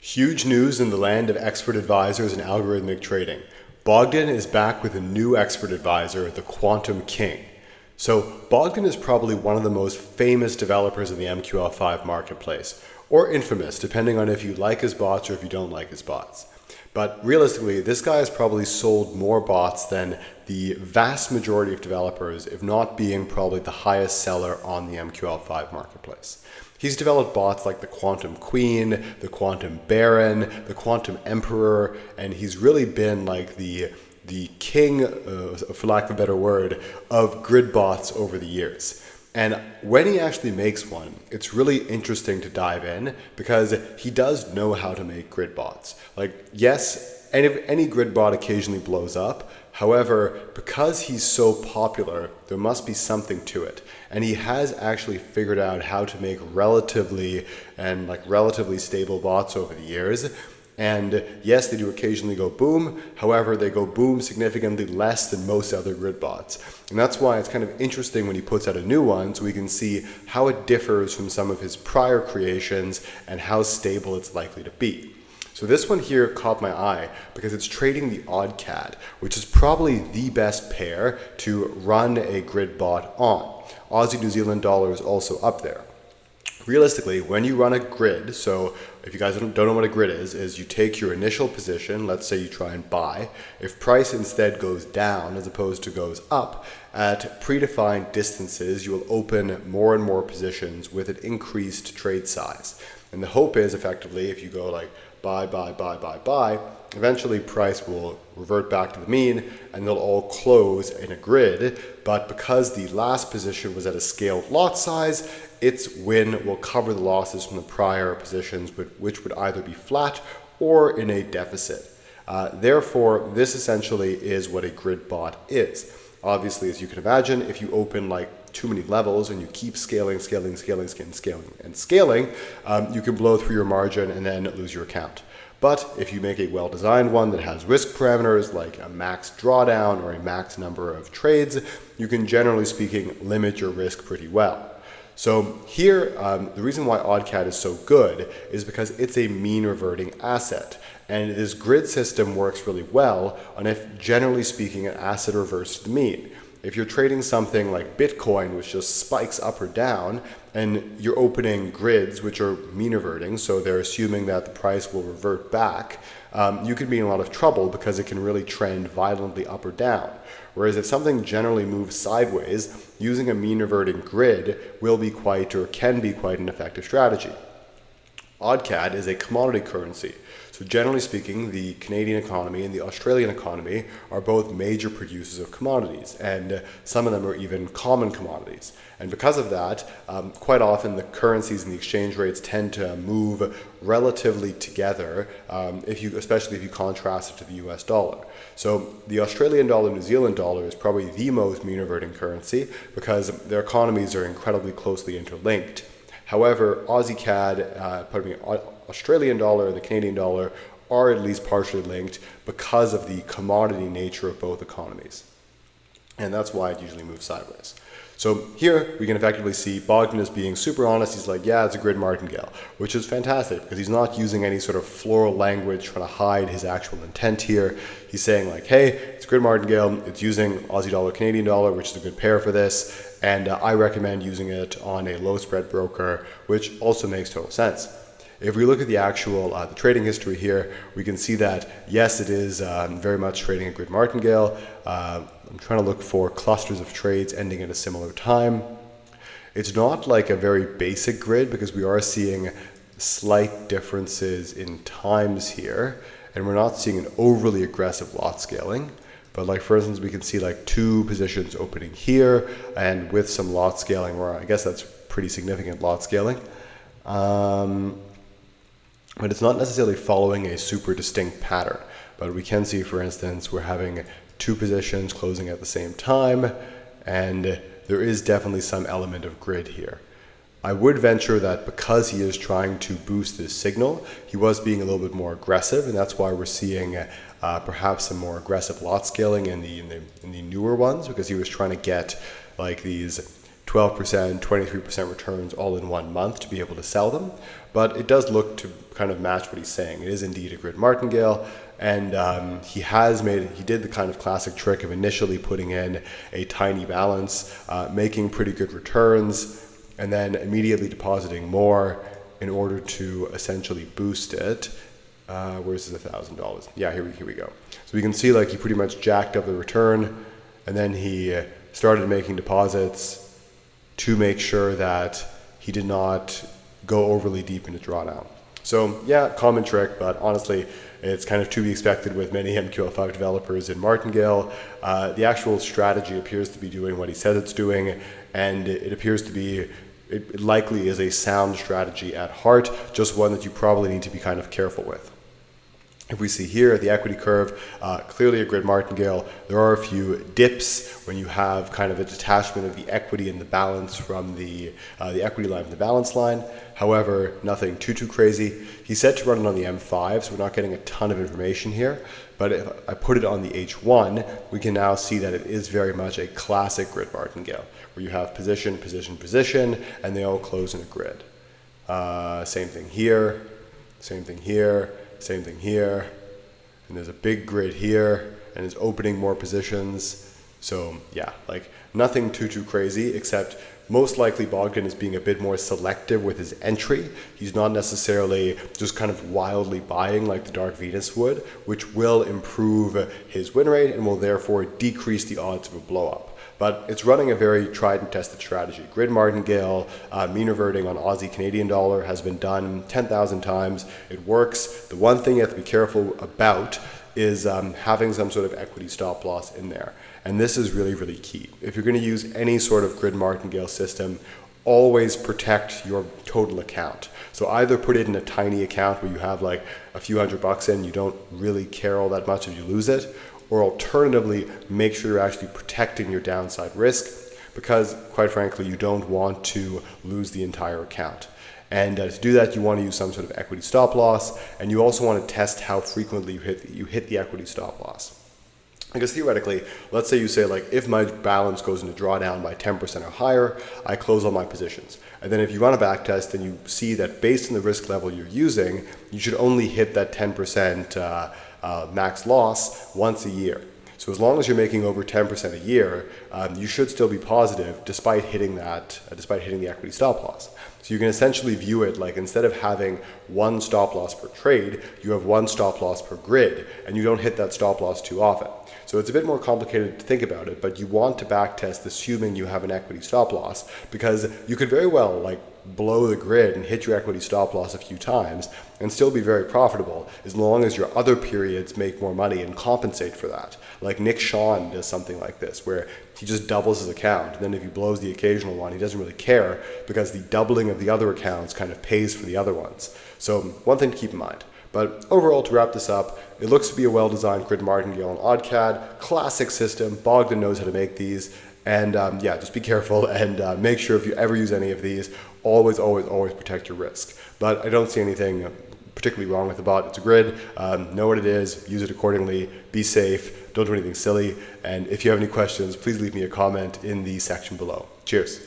Huge news in the land of expert advisors and algorithmic trading. Bogdan is back with a new expert advisor, the Quantum King. So Bogdan is probably one of the most famous developers in the MQL5 marketplace, or infamous, depending on if you like his bots or if you don't like his bots. But realistically, this guy has probably sold more bots than the vast majority of developers, if not being probably the highest seller on the MQL5 marketplace. He's developed bots like the Quantum Queen, the Quantum Baron, the Quantum Emperor, and he's really been like the king, for lack of a better word, of grid bots over the years. And when he actually makes one, it's really interesting to dive in because he does know how to make grid bots. Like, yes, any grid bot occasionally blows up. However, because he's so popular, there must be something to it. And he has actually figured out how to make relatively stable bots over the years. And yes, they do occasionally go boom. However, they go boom significantly less than most other grid bots. And that's why it's kind of interesting when he puts out a new one, so we can see how it differs from some of his prior creations and how stable it's likely to be. So this one here caught my eye because it's trading the OddCAD, which is probably the best pair to run a grid bot on. Aussie New Zealand dollar is also up there. Realistically, when you run a grid, so if you guys don't know what a grid is you take your initial position, let's say you try and buy. If price instead goes down as opposed to goes up, at predefined distances, you will open more and more positions with an increased trade size. And the hope is effectively, if you go like buy, eventually price will revert back to the mean and they'll all close in a grid. But because the last position was at a scaled lot size, its win will cover the losses from the prior positions, which would either be flat or in a deficit. Therefore, this essentially is what a grid bot is. Obviously, as you can imagine, if you open like too many levels and you keep scaling, you can blow through your margin and then lose your account. But if you make a well-designed one that has risk parameters like a max drawdown or a max number of trades, you can, generally speaking, limit your risk pretty well. So here, the reason why OddCAD is so good is because it's a mean reverting asset. And this grid system works really well on if, generally speaking, an asset reverts to the mean. If you're trading something like Bitcoin, which just spikes up or down, and you're opening grids, which are mean reverting, so they're assuming that the price will revert back, you could be in a lot of trouble because it can really trend violently up or down. Whereas if something generally moves sideways, using a mean reverting grid will be can be quite an effective strategy. OddCAD is a commodity currency. So generally speaking, the Canadian economy and the Australian economy are both major producers of commodities, and some of them are even common commodities. And because of that, quite often the currencies and the exchange rates tend to move relatively together, especially if you contrast it to the US dollar. So the Australian dollar, New Zealand dollar is probably the most mean reverting currency because their economies are incredibly closely interlinked. However, Australian dollar and the Canadian dollar are at least partially linked because of the commodity nature of both economies. And that's why it usually moves sideways. So here we can effectively see Bogdan is being super honest. He's like, yeah, it's a grid martingale, which is fantastic because he's not using any sort of floral language trying to hide his actual intent here. He's saying like, hey, it's a grid martingale. It's using Aussie dollar, Canadian dollar, which is a good pair for this. And I recommend using it on a low spread broker, which also makes total sense. If we look at the actual the trading history here, we can see that, yes, it is very much trading a grid martingale. I'm trying to look for clusters of trades ending at a similar time. It's not like a very basic grid because we are seeing slight differences in times here, and we're not seeing an overly aggressive lot scaling. But like, for instance, we can see like two positions opening here and with some lot scaling, where I guess that's pretty significant lot scaling. But it's not necessarily following a super distinct pattern. But we can see, for instance, we're having two positions closing at the same time, and there is definitely some element of grid here. I would venture that because he is trying to boost this signal, he was being a little bit more aggressive, and that's why we're seeing perhaps some more aggressive lot scaling in the newer ones, because he was trying to get like these 12%, 23% returns all in 1 month to be able to sell them. But it does look to kind of match what he's saying. It is indeed a grid martingale, and he did the kind of classic trick of initially putting in a tiny balance, making pretty good returns, and then immediately depositing more in order to essentially boost it. Where's the $1,000? Yeah, here we go. So we can see like he pretty much jacked up the return, and then he started making deposits to make sure that he did not go overly deep into drawdown. So yeah, common trick, but honestly, it's kind of to be expected with many MQL5 developers in Martingale. The actual strategy appears to be doing what he says it's doing, and it appears to be, it likely is a sound strategy at heart, just one that you probably need to be kind of careful with. If we see here the equity curve, clearly a grid martingale. There are a few dips when you have kind of a detachment of the equity and the balance from the equity line from the balance line. However, nothing too crazy. He said to run it on the M5, so we're not getting a ton of information here. But if I put it on the H1, we can now see that it is very much a classic grid martingale, where you have position, position, position, and they all close in a grid. Same thing here, same thing here. Same thing here, and there's a big grid here, and it's opening more positions. So yeah, like nothing too crazy, except most likely Bogdan is being a bit more selective with his entry. He's not necessarily just kind of wildly buying like the Dark Venus would, which will improve his win rate and will therefore decrease the odds of a blow up. But it's running a very tried and tested strategy. Grid martingale, mean reverting on Aussie Canadian dollar has been done 10,000 times. It works. The one thing you have to be careful about is having some sort of equity stop loss in there. And this is really key. If you're going to use any sort of grid martingale system, always protect your total account. So either put it in a tiny account where you have like a few $100 in, you don't really care all that much if you lose it, or alternatively, make sure you're actually protecting your downside risk, because quite frankly, you don't want to lose the entire account. And to do that, you want to use some sort of equity stop loss, and you also want to test how frequently you hit the equity stop loss. Because theoretically, let's say you say like, if my balance goes into drawdown by 10% or higher, I close all my positions. And then if you run a back test and you see that based on the risk level you're using, you should only hit that 10% max loss once a year. So as long as you're making over 10% a year, you should still be positive despite hitting the equity stop loss. So you can essentially view it like, instead of having one stop loss per trade, you have one stop loss per grid, and you don't hit that stop loss too often. So it's a bit more complicated to think about it, but you want to back test assuming you have an equity stop loss, because you could very well like blow the grid and hit your equity stop loss a few times and still be very profitable, as long as your other periods make more money and compensate for that. Like Nick Sean does something like this, where he just doubles his account, and then if he blows the occasional one, he doesn't really care, because the doubling of the other accounts kind of pays for the other ones. So one thing to keep in mind. But overall, to wrap this up, it looks to be a well-designed grid martingale on OddCAD, classic system. Bogdan knows how to make these. And yeah, just be careful and make sure if you ever use any of these, always protect your risk. But I don't see anything particularly wrong with the bot. It's a grid. Know what it is, use it accordingly, be safe, don't do anything silly. And if you have any questions, please leave me a comment in the section below. Cheers.